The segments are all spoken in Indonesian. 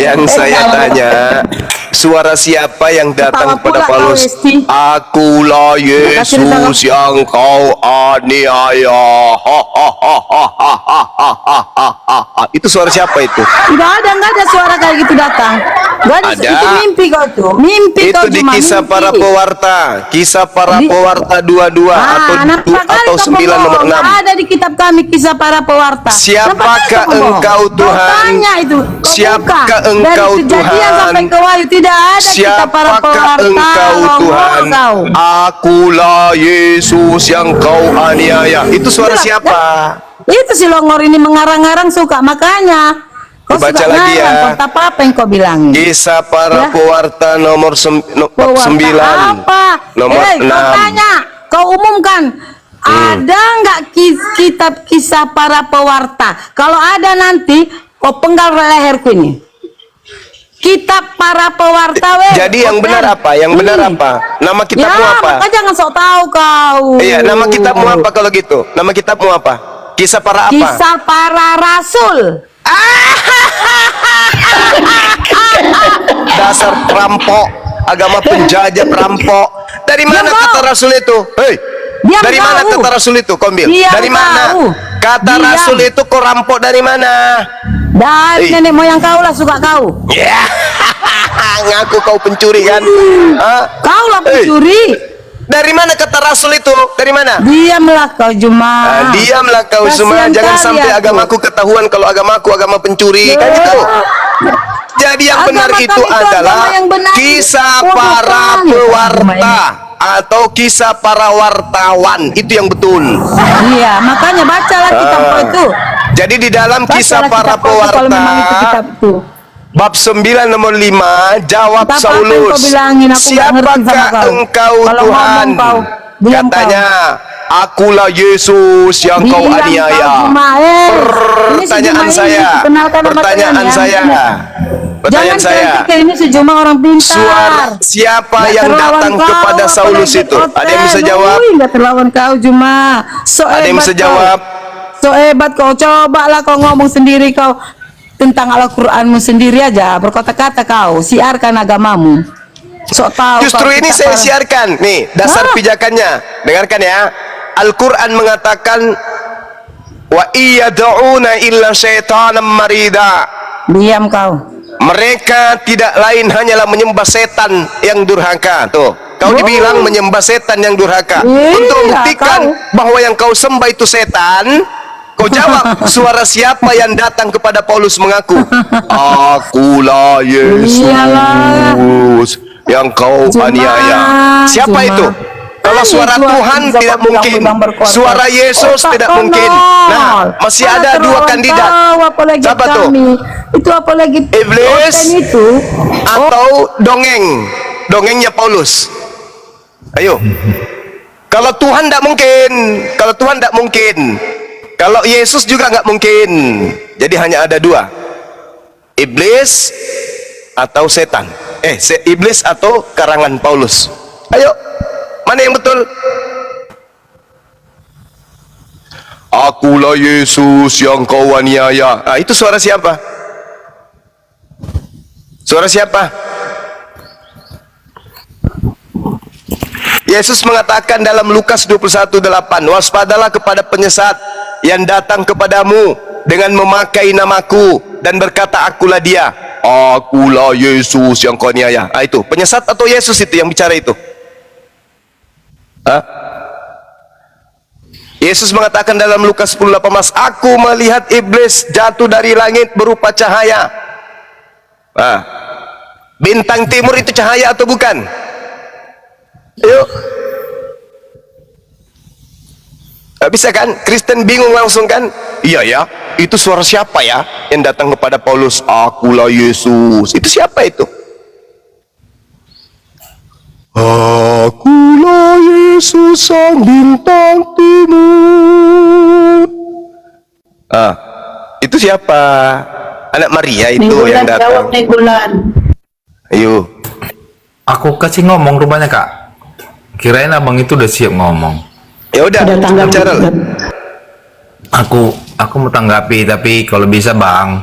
Yang saya tanya, suara siapa yang datang kepada Paulus? Akulah Yesus yang kau aniaya. Itu suara siapa itu? Tidak ada suara kayak gitu datang. Ada. Itu mimpi kau tuh. Mimpi itu kau di cuma kisah mimpi. para pewarta. Kisah para pewarta 22 atau 9 nomor 6. Ada di kitab kami kisah para pewarta. Siapakah engkau Tuhan? Siapakah engkau Tuhan? Sampai ke Wahyu tidak ada kitab para Siapakah pewarta. engkau Tuhan? Akulah Yesus yang kau aniaya. Itu suara siapa? Itu si Longor ini mengarang-arang suka, makanya kau baca suka lagi ya. apa yang kau bilangin? Kisah para pewarta nomor 9, nomor 6. Kau tanya, kau umumkan. Ada nggak kitab kisah para pewarta? Kalau ada nanti, kau penggal leherku ini. Kitab para pewarta. Jadi yang benar apa? Yang benar apa? Nama kitabmu apa? Maka jangan sok tahu kau. Iya, nama kitabmu apa kalau gitu? Nama kitabmu apa? Kisah para apa? Kisah para rasul. Dasar perampok, agama penjajah perampok. Dari mana kata rasul itu? Hei, dari mana kata rasul itu, Kombil? Dari mana? Kata rasul itu kau rampok dari mana? Dari nenek moyang kau lah, suka kau. Ya, ngaku kau pencuri kan? Kau lah pencuri. Dari mana kata rasul itu? Dari mana? Diamlah kau Juma. Diamlah kau semua. Jangan sampai agamaku ketahuan kalau agamaku agama pencuri. Kan itu. Jadi yang benar itu adalah kisah para pewarta atau kisah para wartawan. Itu yang betul. Iya, makanya bacalah kitab itu. Jadi di dalam kisah para pewarta bab 9 nomor 5, jawab Saulus, siapakah engkau Tuhan? Katanya, akulah Yesus yang kau aniaya. Pertanyaan saya, ini sejumlah orang pintar. Siapa yang datang kepada Saulus itu? Ada yang bisa jawab? Enggak terlawan kau Juma. Ada yang bisa jawab? So hebat kau, cobalah kau ngomong sendiri kau tentang Al-Qur'anmu sendiri aja, berkata-kata kau, siarkan agamamu. Sok tahu. Justru ini saya siarkan. Nih, dasar pijakannya. Dengarkan ya. Al-Qur'an mengatakan wa iyad'una illa syaitanan marida. Diam kau. Mereka tidak lain hanyalah menyembah setan yang durhaka. Tuh, kau dibilang menyembah setan yang durhaka. Untuk membuktikan bahwa yang kau sembah itu setan, kau jawab, suara siapa yang datang kepada Paulus mengaku, akulah Yesus yang kau aniaya. Siapa itu? Kalau suara Tuhan tidak mungkin, suara Yesus tidak mungkin. Nah, masih ada dua kandidat. Siapa tuh? Itu apalagi iblis atau dongengnya Paulus. Ayo. Kalau Tuhan tidak mungkin, kalau Yesus juga nggak mungkin. Jadi hanya ada dua, iblis atau setan. Iblis atau karangan Paulus. Ayo, mana yang betul? Akulah Yesus yang kau aniaya. Itu suara siapa? Suara siapa? Yesus mengatakan dalam Lukas 21:8, waspadalah kepada penyesat yang datang kepadamu dengan memakai namaku dan berkata akulah dia. Akulah Yesus yang kau aniaya. Itu penyesat atau Yesus itu yang bicara itu? Yesus mengatakan dalam Lukas 10:18, aku melihat iblis jatuh dari langit berupa cahaya. Bintang timur itu cahaya atau bukan? Yuk. Gak bisa kan? Kristen bingung langsung kan? Iya ya, itu suara siapa ya yang datang kepada Paulus? Akulah Yesus. Itu siapa itu? Akulah Yesus sang bintang timur. Itu siapa? Anak Maria itu yang datang. Ayo. Aku kasih ngomong rupanya kak. Kirain abang itu udah siap ngomong. Ya udah, bicara lah. Aku mau tanggapi, tapi kalau bisa bang,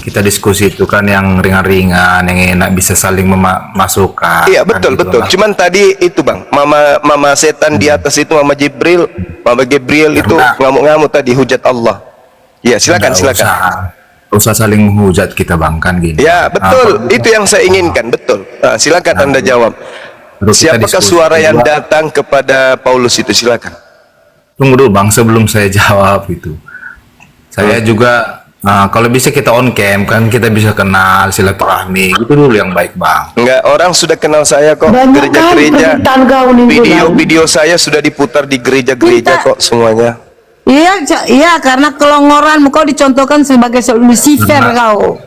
kita diskusi itu kan yang ringan-ringan, yang enak bisa saling memasukkan. Iya, kan betul gitu betul. lah. Cuman tadi itu Bang, mama setan di atas itu Mama Gabriel itu Karena- ngamuk-ngamuk tadi hujat Allah. Iya, silakan Nggak silakan. usah saling menghujat kita Bang, kan gini. Ya, betul. Apa- Itu yang saya inginkan, betul. Nah, silakan Anda jawab. Terus kita Siapakah diskusi suara yang juga. datang kepada Paulus itu? Silakan. Tunggu dulu Bang, sebelum saya jawab itu. Saya juga kalau bisa kita on cam kan, kita bisa kenal, silaturahmi. Itu dulu yang baik Bang. Enggak, orang sudah kenal saya kok. Banyak kan Gereja-gereja, permintaan kau nih, Bang. video-video saya sudah diputar di gereja-gereja Kita- kok semuanya. Iya, karena kelongoran kau dicontohkan sebagai Lucifer Karena- kau.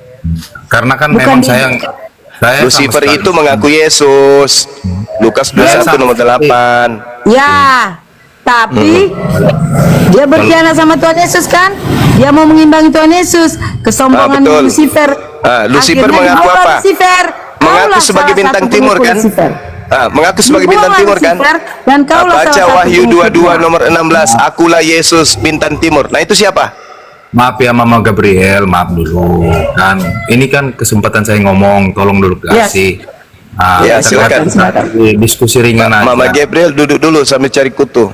Karena kan Bukan memang di- saya sama Lucifer sekali- itu mengaku Yesus. Lukas 21 nomor 8. Ya, tapi dia berkhianat sama Tuhan Yesus kan? Dia mau mengimbangi Tuhan Yesus. Kesombongan betul. Lucifer. Lucifer Akhirnya mengaku dibawa apa? Lucifer. Mengaku Kaulah sebagai salah bintang satu timur penipu kan? Lucifer. Mengaku sebagai bintang Dibawa timur kan? Lucifer, dan kaulah salah Baca satu Wahyu penipu 22 Tuhan. nomor 16. Akulah Yesus bintang timur. Nah, itu siapa? Maaf ya Mama Gabriel, maaf dulu kan. Ini kan kesempatan saya ngomong, tolong dulu kasih. Ya, kita silakan. diskusi ringan aja. Mama Gabriel duduk dulu sambil cari kutu.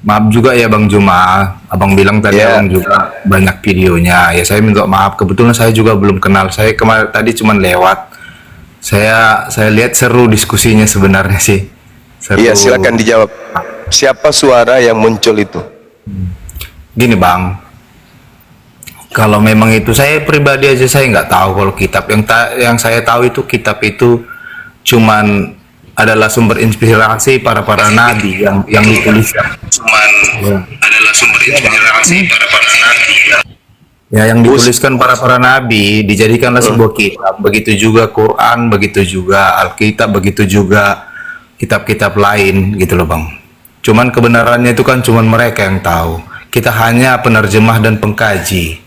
Maaf juga ya Bang Juma, Abang bilang tadi Ya. Abang juga banyak videonya. Ya saya minta maaf, kebetulan saya juga belum kenal. Saya kemarin tadi cuman lewat. Saya lihat seru diskusinya sebenarnya sih. Seru. Iya, silakan dijawab. Siapa suara yang muncul itu? Gini Bang, kalau memang itu saya pribadi aja saya nggak tahu kalau kitab yang saya tahu itu kitab itu cuman adalah sumber inspirasi para nabi yang dituliskan. Adalah sumber inspirasi para nabi. Ya, yang dituliskan para nabi dijadikanlah sebuah kitab. Begitu juga Quran, begitu juga Alkitab, begitu juga kitab-kitab lain gitu loh Bang. Cuman kebenarannya itu kan cuman mereka yang tahu. Kita hanya penerjemah dan pengkaji.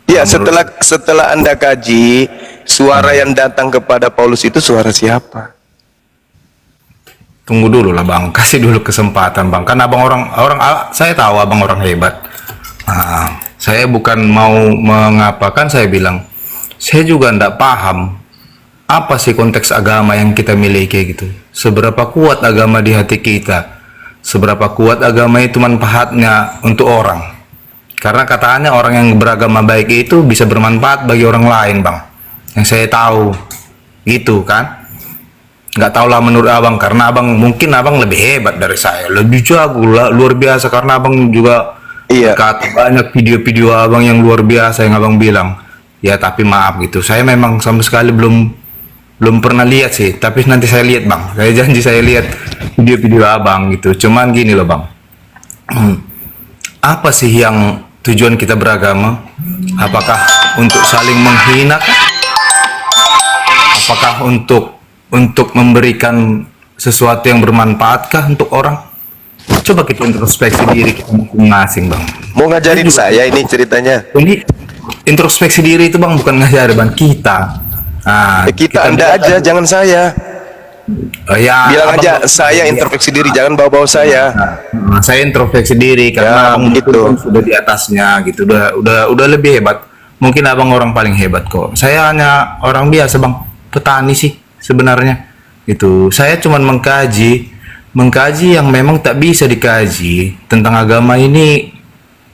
Ya, setelah Anda kaji, suara yang datang kepada Paulus itu suara siapa? Tunggu dulu lah Bang, kasih dulu kesempatan Bang. Kan Abang saya tahu Abang orang hebat. Nah, saya bukan mau mengapakan, saya bilang saya juga ndak paham apa sih konteks agama yang kita miliki gitu. Seberapa kuat agama di hati kita, seberapa kuat agama itu manfaatnya untuk orang. Karena katanya orang yang beragama baik itu bisa bermanfaat bagi orang lain Bang. Yang saya tahu gitu kan. Nggak tahu lah menurut Abang, karena mungkin Abang lebih hebat dari saya, lebih jago lah, luar biasa, karena Abang juga Iya. kata banyak video-video Abang yang luar biasa yang Abang bilang. Ya tapi maaf gitu, saya memang sama sekali belum pernah lihat sih, tapi nanti saya lihat Bang, saya janji saya lihat video-video Abang gitu. Cuman gini loh Bang, apa sih yang tujuan kita beragama? Apakah untuk saling menghina? Apakah untuk memberikan sesuatu yang bermanfaatkah untuk orang? Coba kita introspeksi diri kita masing-masing Bang. Mau ngajarin saya ini ceritanya. Ini introspeksi diri itu Bang bukan ngajarin Bang, kita. Nah, Kita Anda aja, jangan saya. Ya, Bilang Abang- aja saya introspeksi diri, jangan bawa-bawa saya. Nah, saya introspeksi diri karena Ya, Abang begitu. itu kan sudah di atasnya gitu, udah lebih hebat. Mungkin Abang orang paling hebat kok. Saya hanya orang biasa Bang, petani sih sebenarnya. Itu saya cuman mengkaji yang memang tak bisa dikaji tentang agama ini,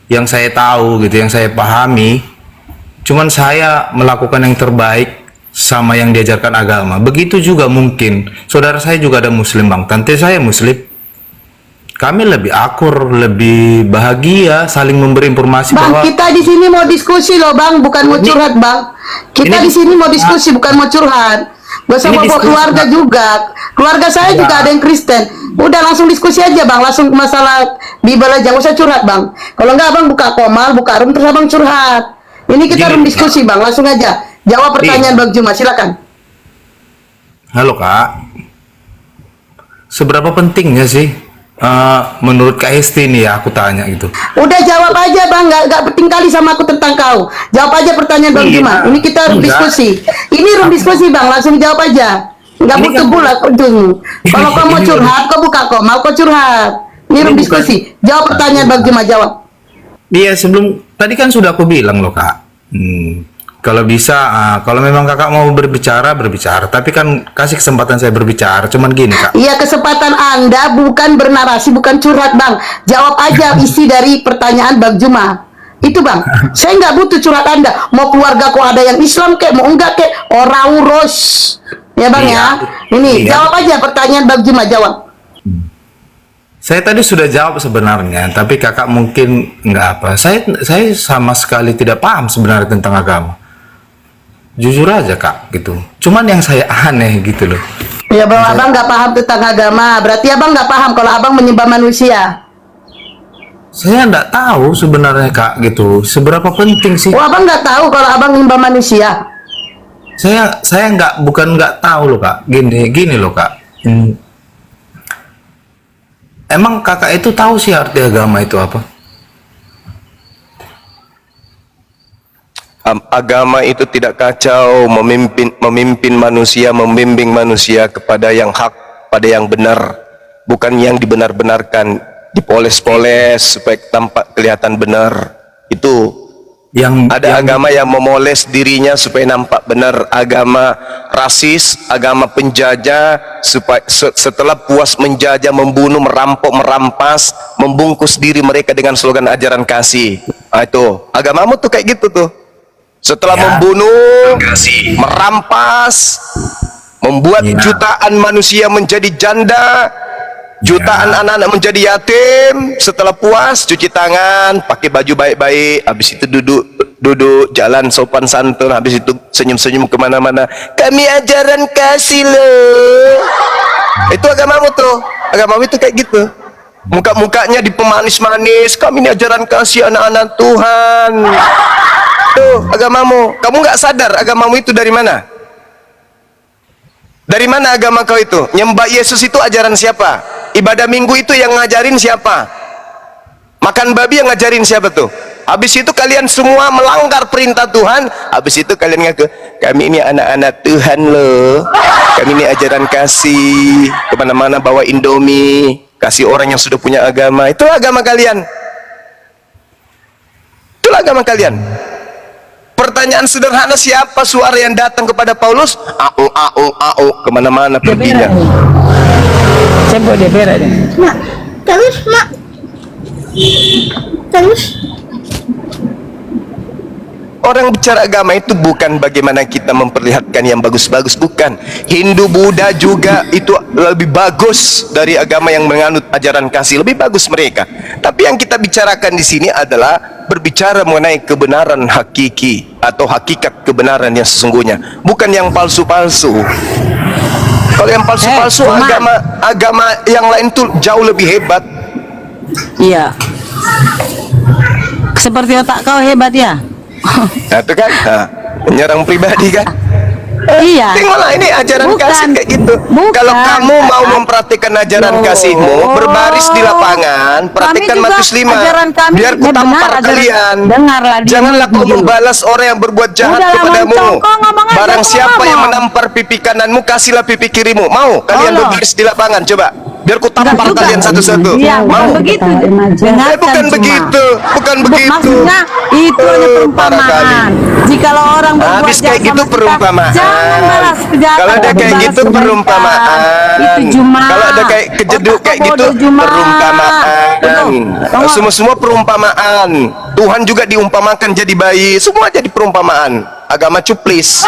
yang saya tahu gitu, yang saya pahami. Cuman saya melakukan yang terbaik sama yang diajarkan agama. Begitu juga mungkin saudara saya juga ada muslim Bang, tante saya muslim. Kami lebih akur, lebih bahagia saling memberi informasi Bang, bahwa kita di sini mau diskusi loh Bang, bukan mau curhat Bang. Kita ini- di sini mau diskusi, bukan mau curhat. Gak usah Ini bawa diskusi, keluarga Bang. juga. Keluarga saya juga ada yang Kristen. Udah langsung diskusi aja Bang, langsung masalah Bible aja, gak usah curhat Bang. Kalau enggak Abang buka komal, buka room terus Abang curhat. Ini kita Gini, room diskusi Bang, langsung aja. Jawab pertanyaan Bang Juma, silakan. halo Kak, seberapa pentingnya sih menurut Kak Hesti nih ya, aku tanya gitu. Udah jawab aja Bang, nggak penting kali sama aku tentang kau. Jawab aja pertanyaan Bang Iya. Juma. Ini kita room Enggak. diskusi. Ini room diskusi Bang, langsung jawab aja. Nggak Ini butuh kan- pula dulu. Kalau kau mau Ini- curhat, kau buka komal, kau curhat. Ini room Ini bukan- diskusi. Jawab pertanyaan Bang Juma, jawab. Iya, sebelum tadi kan sudah aku bilang loh Kak. Kalau bisa, kalau memang kakak mau berbicara, tapi kan kasih kesempatan saya berbicara. Cuman gini kak, Iya, kesempatan Anda bukan bernarasi, bukan curhat, Bang. Jawab aja isi dari pertanyaan Bang Juma. Itu, Bang. Saya nggak butuh curhat Anda. Mau keluarga kok ada yang Islam kek, mau enggak kek, orang urus. Ya, Bang Iya. ya. Ini, Iya. jawab aja pertanyaan Bang Juma, jawab. saya tadi sudah jawab sebenarnya, tapi kakak mungkin nggak apa. Saya sama sekali tidak paham sebenarnya tentang agama. Jujur aja kak, gitu. Cuman yang saya aneh gitu loh. Ya, Bang, Abang nggak paham tentang agama. Berarti Abang nggak paham kalau Abang menyembah manusia. Saya nggak tahu sebenarnya kak, gitu. Seberapa penting sih? Oh, Abang nggak tahu kalau Abang menyembah manusia. Saya bukan nggak tahu loh kak. Gini loh kak. Emang kakak itu tahu sih arti agama itu apa? Agama itu tidak kacau, memimpin manusia, membimbing manusia kepada yang hak, pada yang benar, bukan yang dibenar-benarkan, dipoles-poles supaya tampak kelihatan benar. Itu ada agama yang memoles dirinya supaya nampak benar, agama rasis, agama penjajah, supaya setelah puas menjajah, membunuh, merampok, merampas, membungkus diri mereka dengan slogan ajaran kasih. Itu agamamu tuh kayak gitu tuh. Setelah membunuh, merampas, membuat jutaan manusia menjadi janda, jutaan anak-anak menjadi yatim. Setelah puas, cuci tangan, pakai baju baik-baik, habis itu duduk jalan sopan santun, habis itu senyum-senyum kemana-mana. Kami ajaran kasih loh. Itu agamamu tuh. Agamamu itu kayak gitu. Muka-mukanya dipemanis-manis. Kami ini ajaran kasih anak-anak Tuhan. Tuh agamamu. Kamu nggak sadar agamamu itu dari mana? Dari mana agama kau itu? Nyembah Yesus itu ajaran siapa? Ibadah minggu itu yang ngajarin siapa? Makan babi yang ngajarin siapa tuh? Habis itu kalian semua melanggar perintah Tuhan. Habis itu kalian ngaku, kami ini anak-anak Tuhan loh. Kami ini ajaran kasih. Kemana-mana bawa Indomie, kasih orang yang sudah punya agama. Itu agama kalian. Itulah agama kalian. Pertanyaan sederhana, siapa suara yang datang kepada Paulus? Au, kemana-mana perginya. Cebok dia berak dia. Mak, terus, Mak. Terus. Orang bicara agama itu bukan bagaimana kita memperlihatkan yang bagus-bagus, bukan. Hindu, Buddha juga itu lebih bagus dari agama yang menganut ajaran kasih, lebih bagus mereka. Tapi yang kita bicarakan di sini adalah berbicara mengenai kebenaran hakiki atau hakikat kebenaran yang sesungguhnya, bukan yang palsu-palsu. Kalau yang palsu-palsu, agama yang lain tuh jauh lebih hebat. Iya. Seperti otak kau hebat ya. Nah itu kan, menyerang pribadi kan. Iya. Tengoklah ini ajaran Bukan. kasih kayak gitu. Bukan. Kalau kamu mau mempraktikkan ajaran Loh. kasihmu, berbaris di lapangan, praktikkan juga Matius 5. ajaran kami Biar ku benar, tampar ajaran- kalian. dengarlah dia Janganlah kau dulu. membalas orang yang berbuat jahat Udah lah, kepadamu. mencongkong, ngomong aja, Barang kau siapa yang ngomong. menampar pipi kananmu, kasihlah pipi kirimu. Mau kalian Allah. berbaris di lapangan, coba. Biar ku tampar Enggak juga. kalian satu-satu. Iya, bukan Mau? begitu. bukan Dengarkan cuma. begitu, bukan begitu. Maksudnya itu hanya Parah kali. perumpamaan. Jikalau orang berbuat Habis kayak jahat gitu sama kita, perumpamaan. jangan balas kejahatan. Kalau ada kayak Balas gitu kebaikan. perumpamaan. Itu cuma. Kalau ada kayak kejeduk Otak kayak kau gitu bodoh, Juma. perumpamaan. Betul. Semua perumpamaan. Tuhan juga diumpamakan jadi bayi. Semua jadi perumpamaan. Agama cuplis.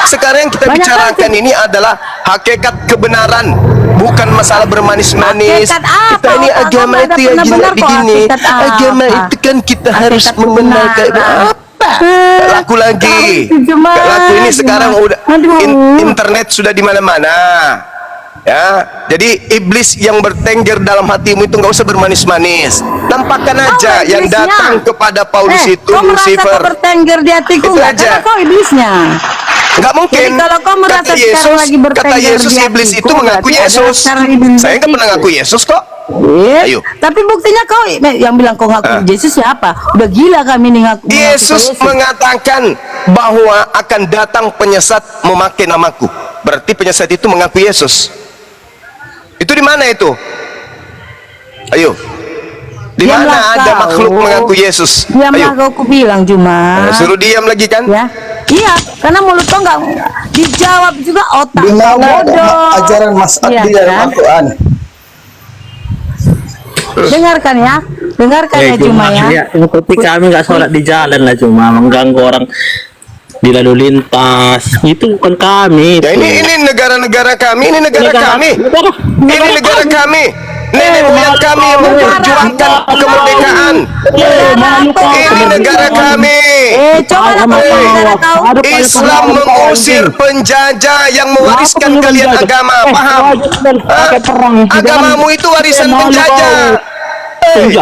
Sekarang yang kita Banyak bicarakan kali. ini adalah hakikat kebenaran, bukan masalah bermanis-manis. Hakikat apa? Kita ini Otak agama kamu ada itu yang benar-benar gila kok, begini. hakikat apa? Agama itu kan kita harus Hakikat mengenal kayak kebenaran. apa? Tak laku lagi. Cuma, Tak laku ini sekarang udah Aduh. internet sudah di mana-mana. Ya, jadi iblis yang bertengger dalam hatimu itu nggak usah bermanis-manis. Nampakkan aja yang iblisnya. datang kepada Paulus itu kau merasa kau Lucifer. bertengger di hatiku Itu nggak? aja. Karena kau iblisnya. Nggak mungkin. Jadi kalau kau merasa Kata sekarang Yesus, lagi bertengger kata Yesus di iblis hatiku, itu mengaku berarti ada Yesus. sekarang iblis Saya nggak pernah itu. ngaku Yesus kok. Ayo. Tapi buktinya kau yang bilang kau ngaku Yesus siapa? Udah gila kami nih ngaku. Yesus mengatakan bahwa akan datang penyesat memakai namaku. Berarti penyesat itu mengaku Yesus. Itu di mana itu? Ayo. Di Diamlah mana ada kau. makhluk mengaku Yesus? Diamlah Ayo. kau ku bilang cuma. Suruh diam lagi kan? Ya. Iya, karena mulut kau nggak dijawab juga, otak Di kau mana bodoh. ajaran Mas Iya, Abdi dalam kan? Al-Quran? Dengarkan ya, dengarkan ya Juma ya. Seperti kami nggak sholat di jalan lah, cuma mengganggu orang di lalu lintas. Itu bukan kami. Ya ini negara-negara kami, ini negara kami. Ini negara kami. Nenek moyang kami yang memperjuangkan kemerdekaan. Ini negara kami. Coba lah negara kau. Islam mengusir penjajah yang mewariskan kalian agama. Paham? Hah? Agamamu itu warisan penjajah.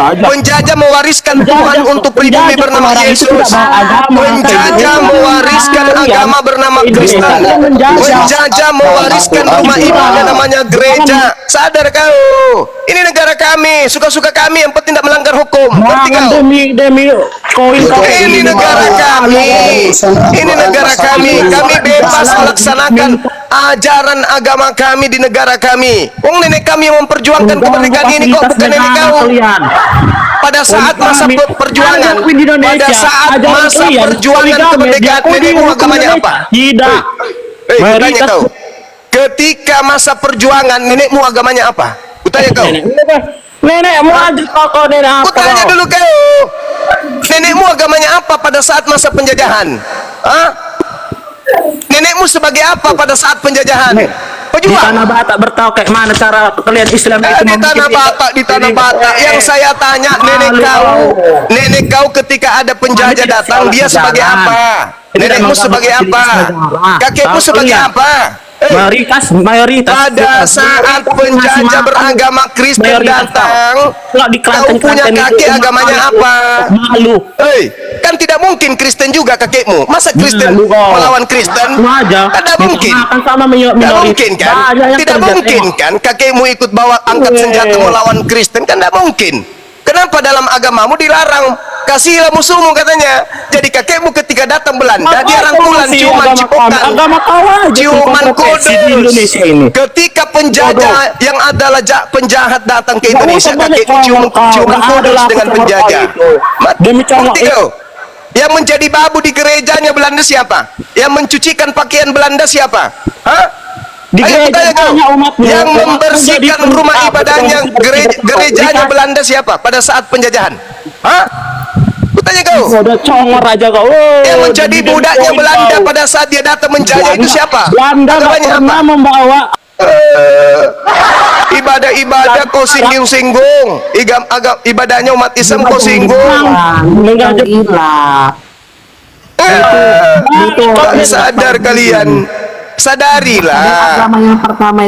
Penjajah mewariskan Tuhan untuk pribumi bernama Yesus. Penjajah mewariskan agama bernama Kristen. Penjajah mewariskan rumah ibadah namanya gereja. Sadar kau? Ini negara kami, suka-suka kami, yang penting tidak melanggar hukum. Ngerti kau? Demi koin kau. Ini negara kami. Ini negara kami. Kami bebas melaksanakan ajaran agama kami di negara kami. Wong nenek kami yang memperjuangkan kemerdekaan ini kok, bukan nenek kau. Pada saat masa perjuangan, pada saat masa perjuangan kemerdekaan, nenekmu agamanya apa? Tidak. Tanya kau. Ketika masa perjuangan, nenekmu agamanya apa? Kutanya kau. Nenekmu aja kau nenek apa? Kutanya dulu kau. Nenekmu agamanya apa pada saat masa penjajahan? Hah? Nenekmu sebagai apa pada saat penjajahan? Di Tanah Batak bertahu kayak mana cara kalian Islam itu Di Tanah Batak, di Tanah Batak. Yang saya tanya, nenek kau ketika ada penjajah datang, dia sebagai apa? Nenekmu sebagai apa? Kakekmu sebagai apa? Mayoritas Pada saat penjajah beragama Kristen datang, kau punya kakek agamanya apa? Malu. Kan tidak mungkin Kristen juga kakekmu. Masa Kristen melawan Kristen? Kan tidak mungkin. Tidak mungkin kan? Tidak mungkin kan kakekmu ikut bawa angkat senjata melawan Kristen? Kan tidak mungkin. Kenapa dalam agamamu dilarang? Kasihilah musuhmu katanya. Jadi kakekmu ketika datang Belanda, dia rangkulan ciuman cipokan, ciuman kudus. Ketika penjajah yang adalah penjahat datang ke Indonesia, kakekmu ciuman kudus dengan penjajah. Mati kau. Yang menjadi babu di gerejanya Belanda siapa? Yang mencucikan pakaian Belanda siapa? Hah? Di gereja yang membersihkan rumah ibadahnya gerejanya Belanda siapa pada saat penjajahan? Hah? Kutanya kau. Udah congor aja kau. Yang menjadi budaknya Belanda pada saat dia datang menjajah itu siapa? Belanda nggak pernah membawa ibadah kau singgung. Ibadahnya umat Islam kau singgung. Gila. Sadar kalian. Sadarilah,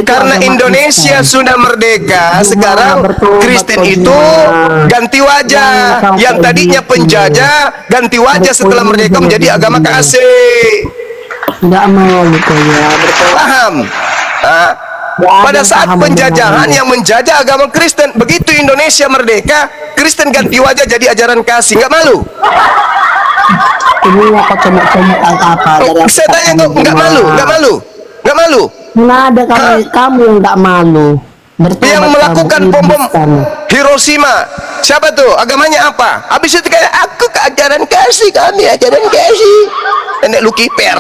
karena Indonesia sudah merdeka. Sekarang Kristen itu ganti wajah. Yang tadinya penjajah ganti wajah setelah merdeka menjadi agama kasih. Nggak mau gitu ya. Paham? Pada saat penjajahan yang menjajah agama Kristen, begitu Indonesia merdeka, Kristen ganti wajah jadi ajaran kasih. Nggak malu? Ini apa cemuk-cemuk apa? Saya tanya kok, nggak malu? Nggak malu? Nggak malu? Nah, ada kamu yang nggak malu. Yang melakukan bom Hiroshima, siapa tuh? Agamanya apa? Habis itu kayak aku ke ajaran kasih, kami ajaran kasih. Nenek lu kiper.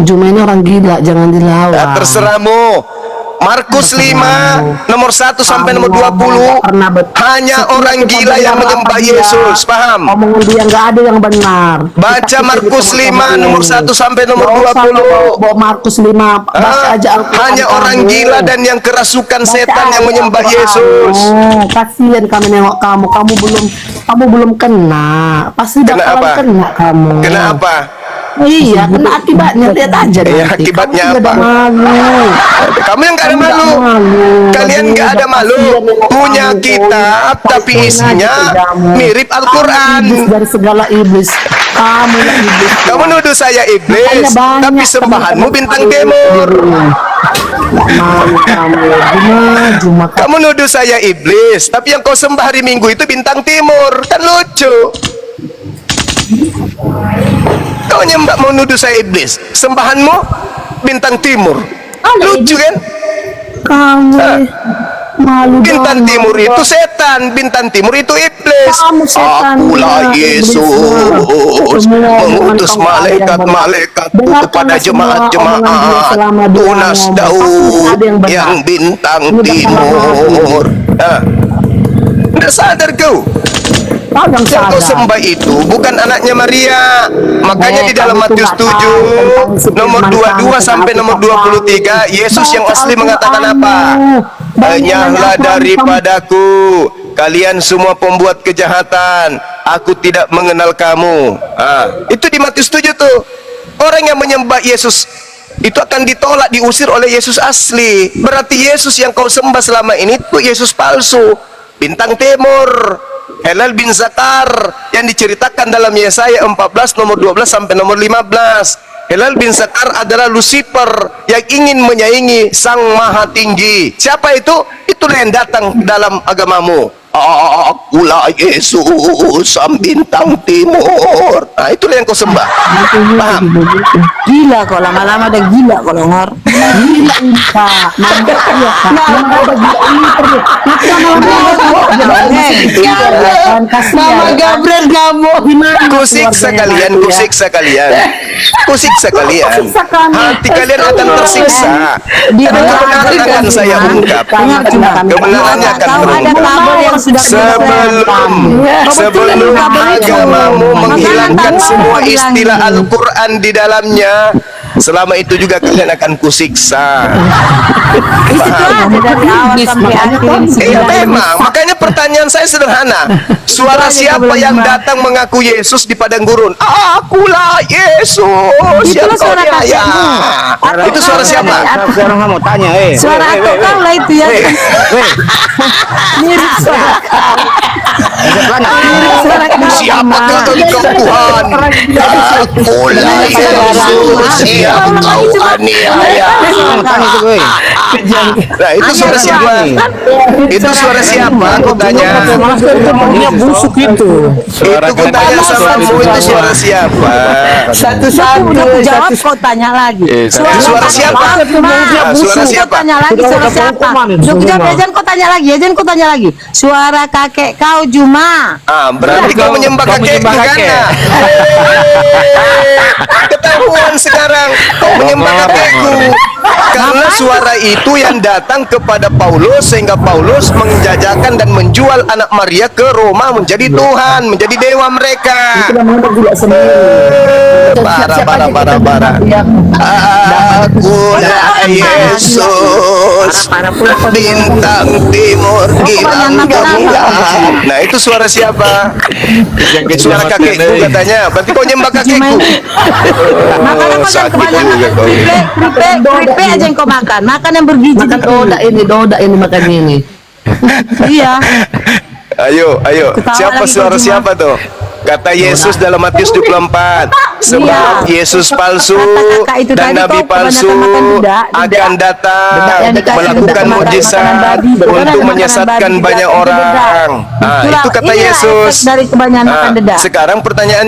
Juma ini orang gila, jangan dilawan. Nah, terserahmu. Markus 5 nomor 1 sampai nomor 20, hanya orang gila yang menyembah Yesus. Paham? Omongan dia nggak ada yang benar. Baca Markus 5 nomor 1 sampai nomor 20. Bawa Markus 5 baca aja Al-Quran. Hanya orang gila dan yang kerasukan setan yang menyembah Yesus. Kasihan kami nengok kamu. Kamu belum kena. Pasti bakalan kena kamu. Kena apa? Iya, kena akibatnya. Lihat aja nanti. Akibatnya kamu apa? Kamu yang nggak ada malu. Kalian nggak ada malu. Punya kitab tapi isinya mirip Al-Quran. Dari segala iblis. Kamu yang iblis. Kamu nuduh saya iblis, tapi sembahanmu bintang timur. Kamu nuduh saya iblis, tapi yang kau sembah hari Minggu itu bintang timur. Kan lucu. Kau nyembah mau nuduh saya iblis, sembahanmu bintang timur. Lucu kan? Kamu Malu Bintang dong, timur malu itu dong. setan, bintang timur itu iblis. Kamu setan, Akulah ya, Yesus iblis, semua mengutus omongan kamu ada yang benar. malaikat-malaikatku kepada Dengarkanlah semua omongan dia jemaat-jemaat selama dia tunas ngomong. Daud Pasti ada yang benar. yang bintang Ini bakal timur. Nggak sadar kau? Kagak Yang kau sadar. sembah itu bukan anaknya Maria. Makanya di dalam kamu tuh Matius nggak tahu tentang 7 nomor firman 22 kamu, sampai tentang nomor Alkitab 23 Yesus yang Baca asli mengatakan apa? Al-Qur'anmu. Banyak Enyahlah Al-Qur'an daripadaku kalian semua pembuat kejahatan, aku tidak mengenal kamu. Itu di Matius 7 tuh. Orang yang menyembah Yesus itu akan ditolak, diusir oleh Yesus asli. Berarti Yesus yang kau sembah selama ini itu Yesus palsu, bintang timur, Helal bin Zakar yang diceritakan dalam Yesaya 14 nomor 12 sampai nomor 15. Helal bin Zakar adalah Lucifer yang ingin menyaingi Sang Maha Tinggi. Siapa itu? Itulah yang datang dalam agamamu. Akulah Yesus, sang bintang timur. Itulah yang kau sembah. Paham? Gila kok, lama-lama udah gila kok Longor. Gila ini Kak. Mantap ya Kak. Lama udah gila ini terus. Mama Gabriel kamu. Kusiksa kalian, kusiksa kalian, kusiksa kalian. Hati kalian akan tersiksa. Karena kebenaran akan saya ungkap. Kebenarannya akan Tahu ada terungkap. kabel yang sudah Sebelum agamamu menghilangkan semua istilah Al-Quran di dalamnya, selama itu juga kalian akan kusiksa. Itu ada dari awal sampai akhir. Iya memang, makanya pertanyaan saya sederhana. Suara siapa yang datang mengaku Yesus di padang gurun? Akulah Yesus yang Itulah kau suara niaya. kakekmu. Itu suara siapa? Sekarang kamu tanya, Suara atuk kau lah itu ya. Mirip suara kau. Mirip suara kau. Siapakah engkau Tuhan? Akulah Yesus yang kau aniaya. Nah itu suara siapa? Itu suara siapa? Aku tanya. Ngomongnya busuk itu. Itu ku tanya samamu, itu suara siapa? Satu-satu. Udah aku jawab kau tanya lagi. Suara siapa? Suara siapa? Kau tanya lagi suara siapa? Jangan kau tanya lagi, jangan kau tanya lagi. Suara kakek kau Juma. Berarti kau menyembah kakekku kan? Ketahuan sekarang kau menyembah kakekku. Karena suara itu yang datang kepada Paulus sehingga Paulus menjajakan dan menjual anak Maria ke Roma menjadi Tuhan, menjadi dewa mereka. Bara. Akulah Yesus, bintang timur hilang kemuliaan. Nah itu suara siapa? Suara kakekku katanya. Berarti kau nyembah kakekku. Makanya kau jangan kebanyakan keripik aja yang kau makan. Makan yang bergizi. Makan doda ini makan ini. Iya. Ayo. Ketawa Siapa lagi suara kau, Juma. siapa tuh? Kata Yesus dalam Matius 24, sebab Yesus palsu Kata kakak itu dan tadi nabi kau palsu kebanyakan makan dedak. akan datang Yang dikasih melakukan dedak kemakan mukjizat makanan babi. Betul, ada untuk makanan menyesatkan babi banyak dedak, itu dedak. orang. Itulah- Itu kata inilah Yesus. efek dari kebanyakan makan dedak. Sekarang pertanyaan